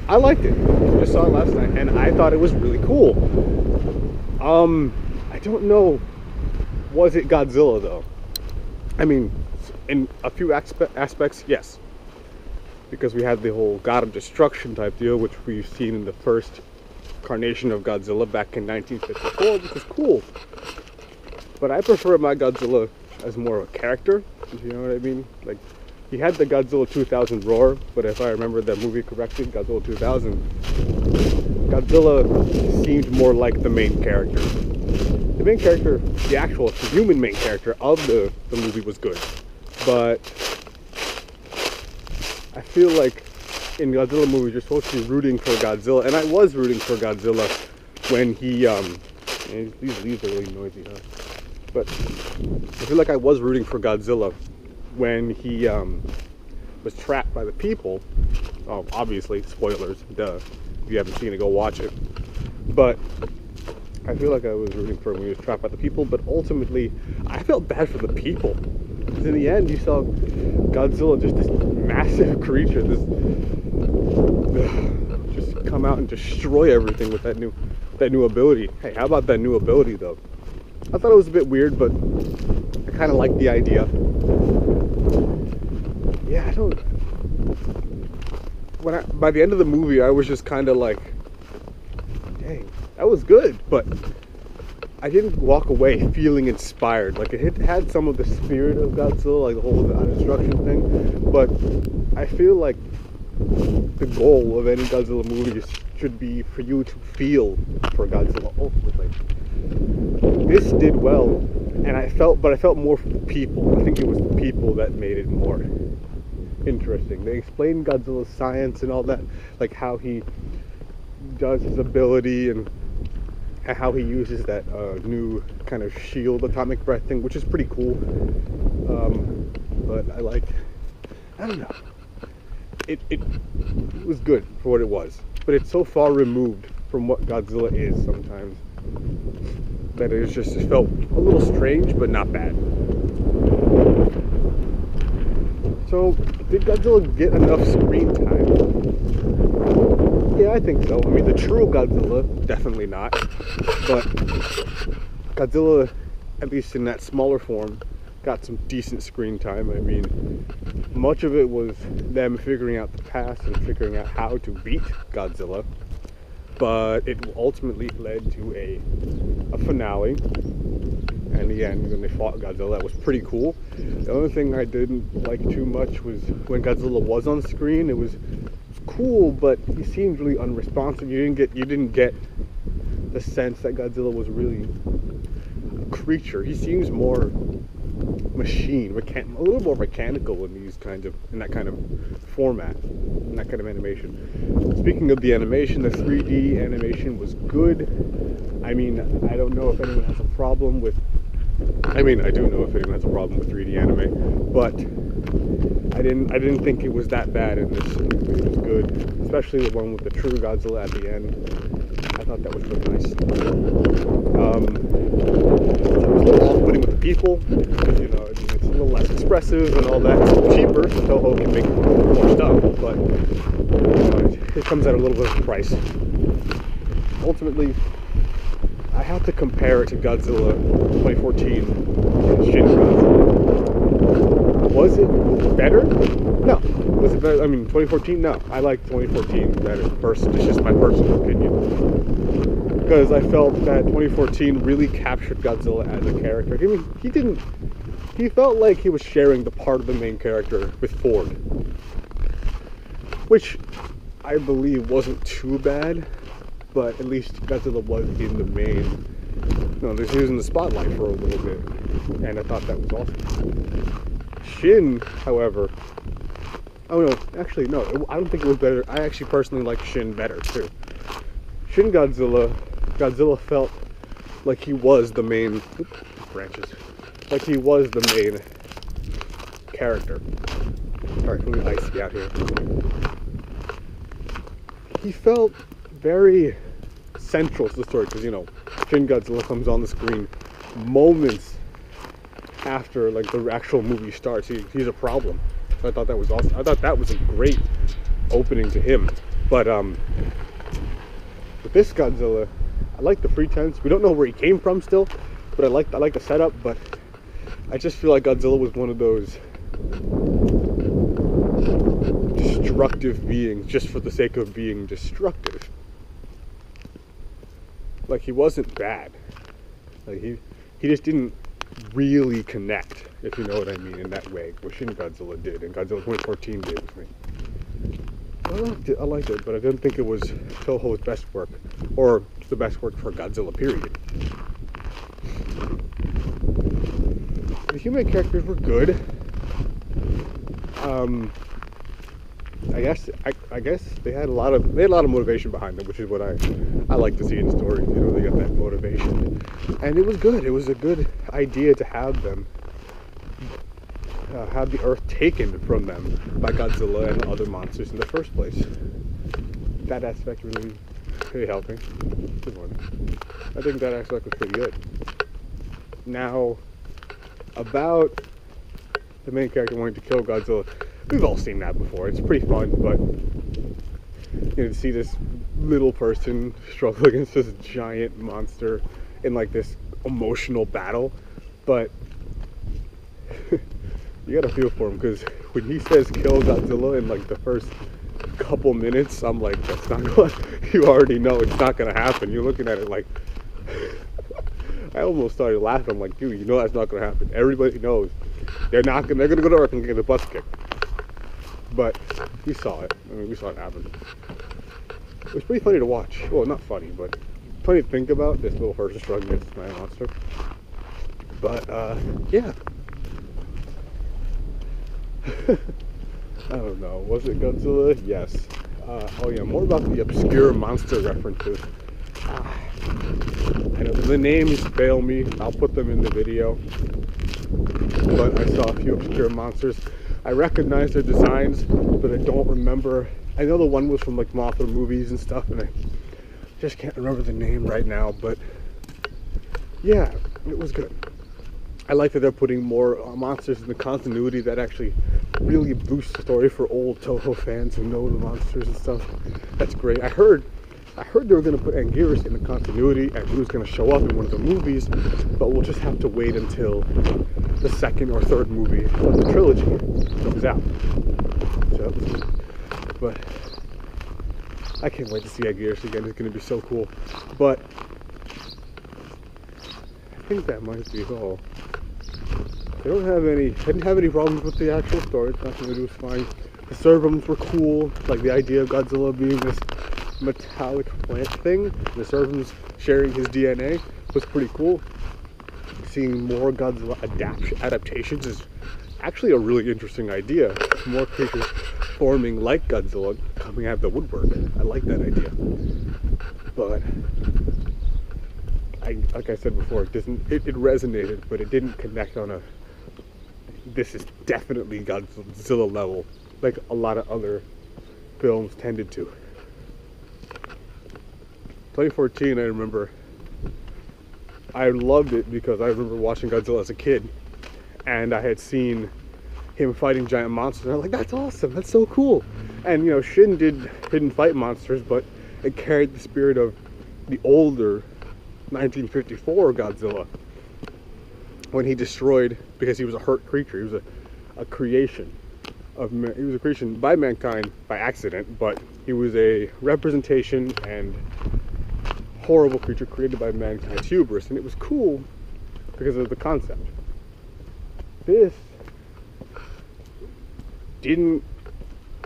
I liked it. I just saw it last night, and I thought it was really cool. I don't know. Was it Godzilla though? I mean, in a few aspects, yes, because we had the whole God of Destruction type deal, which we've seen in the first incarnation of Godzilla back in 1954, which is cool. But I prefer my Godzilla as more of a character, if you know what I mean. Like, he had the Godzilla 2000 roar, but if I remember that movie correctly, Godzilla 2000, Godzilla seemed more like the main character. The main character, the human main character of the movie was good. But I feel like in Godzilla movies, you're supposed to be rooting for Godzilla, and I was rooting for Godzilla when he, these leaves are really noisy, huh? But I feel like I was rooting for Godzilla when he was trapped by the people. Oh, obviously, spoilers, duh. If you haven't seen it, go watch it. But I feel like I was rooting for him when he was trapped by the people, but ultimately, I felt bad for the people. Because in the end, you saw Godzilla, just this massive creature, just come out and destroy everything with that new ability. Hey, how about that new ability, though? I thought it was a bit weird, but I kind of liked the idea. Yeah, by the end of the movie, I was just kind of like, dang, that was good, but I didn't walk away feeling inspired. Like, it had some of the spirit of Godzilla, like the whole destruction thing, but I feel like the goal of any Godzilla movie should be for you to feel for Godzilla ultimately. This did well, and I felt more for the people. I think it was the people that made it more interesting. They explained Godzilla's science and all that, like how he does his ability and how he uses that new kind of shield atomic breath thing, which is pretty cool. But I don't know. It was good for what it was, but it's so far removed from what Godzilla is sometimes that it just felt a little strange, but not bad. So, did Godzilla get enough screen time? Yeah, I think so. I mean, the true Godzilla, definitely not. But Godzilla, at least in that smaller form, got some decent screen time. I mean, much of it was them figuring out the past and figuring out how to beat Godzilla. But it ultimately led to a finale. And the end, when they fought Godzilla, that was pretty cool. The only thing I didn't like too much was when Godzilla was on screen. It was cool, but he seemed really unresponsive. You didn't get the sense that Godzilla was really a creature. He seems more machine, a little more mechanical in that kind of format, in that kind of animation. Speaking of the animation, the 3D animation was good. I mean, I don't know if anyone has a problem with. I mean, I do know if anyone has a problem with 3D anime, but I didn't think it was that bad in this. It was good, especially the one with the true Godzilla at the end. I thought that was really nice. It was a little off-putting with the people, because, you know, I mean, it's a little less expressive and all that. It's cheaper, so Toho can make more stuff, but you know, it comes at a little bit of a price. Ultimately, I have to compare it to Godzilla 2014 Shin Godzilla. Was it better? No. Was it better? I mean, 2014? No. I like 2014 better. It's just my personal opinion. Because I felt that 2014 really captured Godzilla as a character. I mean, he felt like he was sharing the part of the main character with Ford. Which I believe wasn't too bad. But at least Godzilla was in the main. No, he was in the spotlight for a little bit, and I thought that was awesome. Shin, however, oh no, actually no, I don't think it was better. I actually personally like Shin better too. Shin Godzilla felt like he was the main like he was the main character. Alright, let me icy out here. He felt very central to the story, because, you know, Shin Godzilla comes on the screen moments after, like, the actual movie starts. He's a problem. So I thought that was awesome. I thought that was a great opening to him. But with this Godzilla, I like the pretense. We don't know where he came from still, but I like the setup. But I just feel like Godzilla was one of those destructive beings just for the sake of being destructive. Like, he wasn't bad. Like, he just didn't really connect, if you know what I mean, in that way, which Shin Godzilla did, and Godzilla 2014 did with me. I liked it, but I didn't think it was Toho's best work, or the best work for Godzilla, period. The human characters were good. I guess they had a lot of motivation behind them, which is what I like to see in stories. You know, they got that motivation, and it was good. It was a good idea to have them have the Earth taken from them by Godzilla and other monsters in the first place. That aspect really helped me. Good morning. I think that aspect was pretty good. Now, about the main character wanting to kill Godzilla, we've all seen that before. It's pretty fun, but you know, to see this little person struggle against this giant monster in like this emotional battle, but you gotta feel for him, because when he says kill Godzilla in like the first couple minutes, I'm like, that's not going. You already know it's not gonna happen. You're looking at it like, I almost started laughing. I'm like, dude, you know that's not gonna happen. Everybody knows they're gonna go to Earth and get the bus kicked. But we saw it. I mean, we saw it happen. It was pretty funny to watch. Well, not funny, but funny to think about, this little person struggling against this giant monster. But yeah. I don't know. Was it Godzilla? Yes. Oh yeah, more about the obscure monster references. I know the names fail me. I'll put them in the video. But I saw a few obscure monsters. I recognize their designs, but I don't remember. I know the one was from like Mothra movies and stuff, and I just can't remember the name right now. But yeah, it was good. I like that they're putting more monsters in the continuity that actually really boosts the story for old Toho fans who know the monsters and stuff. That's great. I heard they were going to put Anguirus in the continuity and he was going to show up in one of the movies, but we'll just have to wait until the second or third movie of the trilogy comes out. So, but I can't wait to see Anguirus again. It's going to be so cool. But I think that might be all. I didn't have any problems with the actual story. Nothing to do was fine. The Servums were cool. Like the idea of Godzilla being this metallic plant thing, the Servums sharing his DNA was pretty cool. Seeing more Godzilla adaptations is actually a really interesting idea. More creatures forming like Godzilla coming out of the woodwork. I like that idea. But like I said before, it resonated, but it didn't connect on a this is definitely Godzilla level, like a lot of other films tended to. 2014, I remember, I loved it because I remember watching Godzilla as a kid, and I had seen him fighting giant monsters, and I'm like, that's awesome, that's so cool. And you know, Shin didn't fight monsters, but it carried the spirit of the older 1954 Godzilla, when he destroyed, because he was a hurt creature, he was a creation by mankind by accident, but he was a representation and horrible creature created by mankind's hubris, and it was cool because of the concept. This didn't,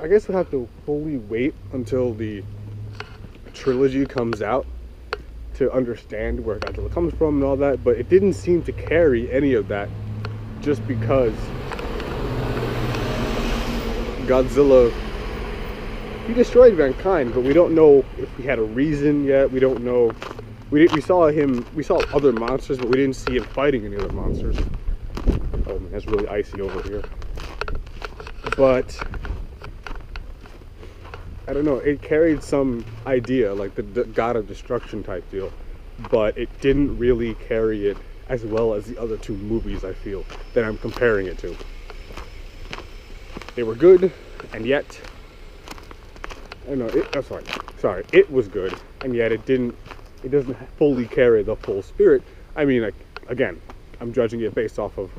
I guess we'll have to fully wait until the trilogy comes out to understand where Godzilla comes from and all that, but it didn't seem to carry any of that just because Godzilla, he destroyed mankind, but we don't know if he had a reason yet. We don't know. We saw other monsters, but we didn't see him fighting any other monsters. Oh man, it's really icy over here. But I don't know, it carried some idea, like the God of Destruction type deal, but it didn't really carry it as well as the other two movies, I feel, that I'm comparing it to. They were good, and yet, I know it. I'm sorry. It was good, and yet it didn't. It doesn't fully carry the full spirit. I mean, like, again, I'm judging it based off of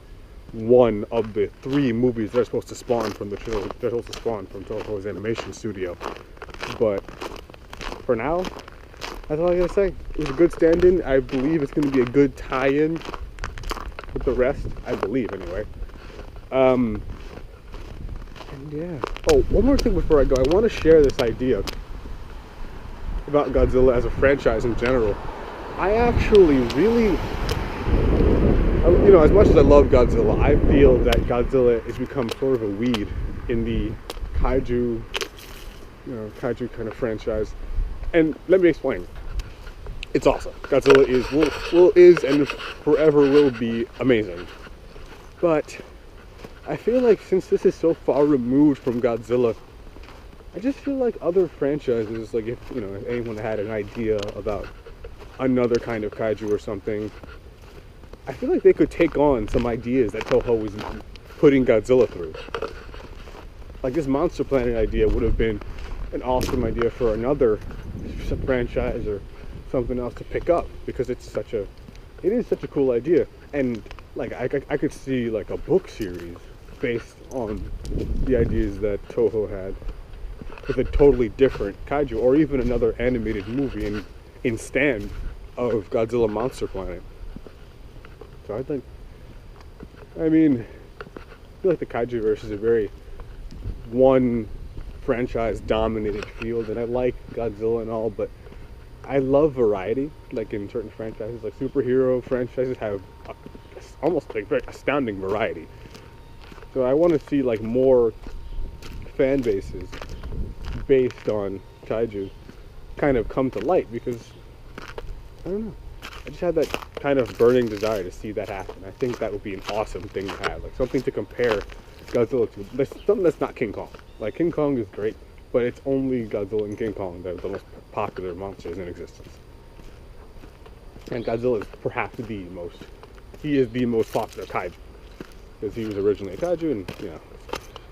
one of the 3 movies they're supposed to spawn from Toho's animation studio. But for now, that's all I gotta say. It was a good stand-in. I believe it's gonna be a good tie-in with the rest. I believe, anyway. And yeah. Oh, one more thing before I go. I want to share this idea about Godzilla as a franchise in general. I actually really, as much as I love Godzilla, I feel that Godzilla has become sort of a weed in the kaiju kind of franchise. And let me explain. It's awesome. Godzilla is and forever will be amazing. But I feel like since this is so far removed from Godzilla, I just feel like other franchises, like if anyone had an idea about another kind of kaiju or something, I feel like they could take on some ideas that Toho was putting Godzilla through. Like this Monster Planet idea would have been an awesome idea for another franchise or something else to pick up, because it is such a cool idea. And like I could see like a book series based on the ideas that Toho had with a totally different kaiju, or even another animated movie in stand of Godzilla Monster Planet. So I feel like the kaiju verse is a very one franchise dominated field, and I like Godzilla and all, but I love variety. Like in certain franchises, like superhero franchises have almost like very astounding variety. So I want to see like more fan bases based on kaiju kind of come to light, because I don't know, I just had that kind of burning desire to see that happen. I think that would be an awesome thing to have, like something to compare Godzilla to. Something that's not King Kong. Like King Kong is great, but it's only Godzilla and King Kong that are the most popular monsters in existence. And Godzilla is perhaps he is the most popular kaiju, because he was originally a kaiju, and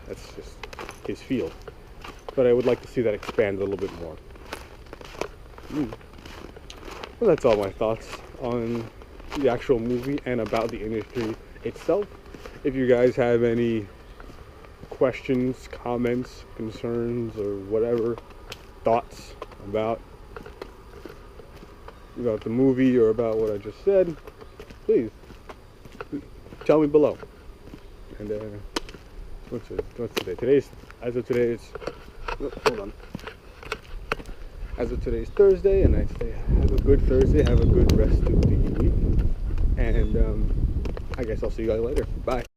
that's just his field. But I would like to see that expand a little bit more. Well, that's all my thoughts on the actual movie and about the industry itself. If you guys have any questions, comments, concerns, or whatever, thoughts about the movie or about what I just said, please tell me below. And what's today? As of today, Thursday, and I say have a good Thursday, have a good rest of the week, and I guess I'll see you guys later. Bye.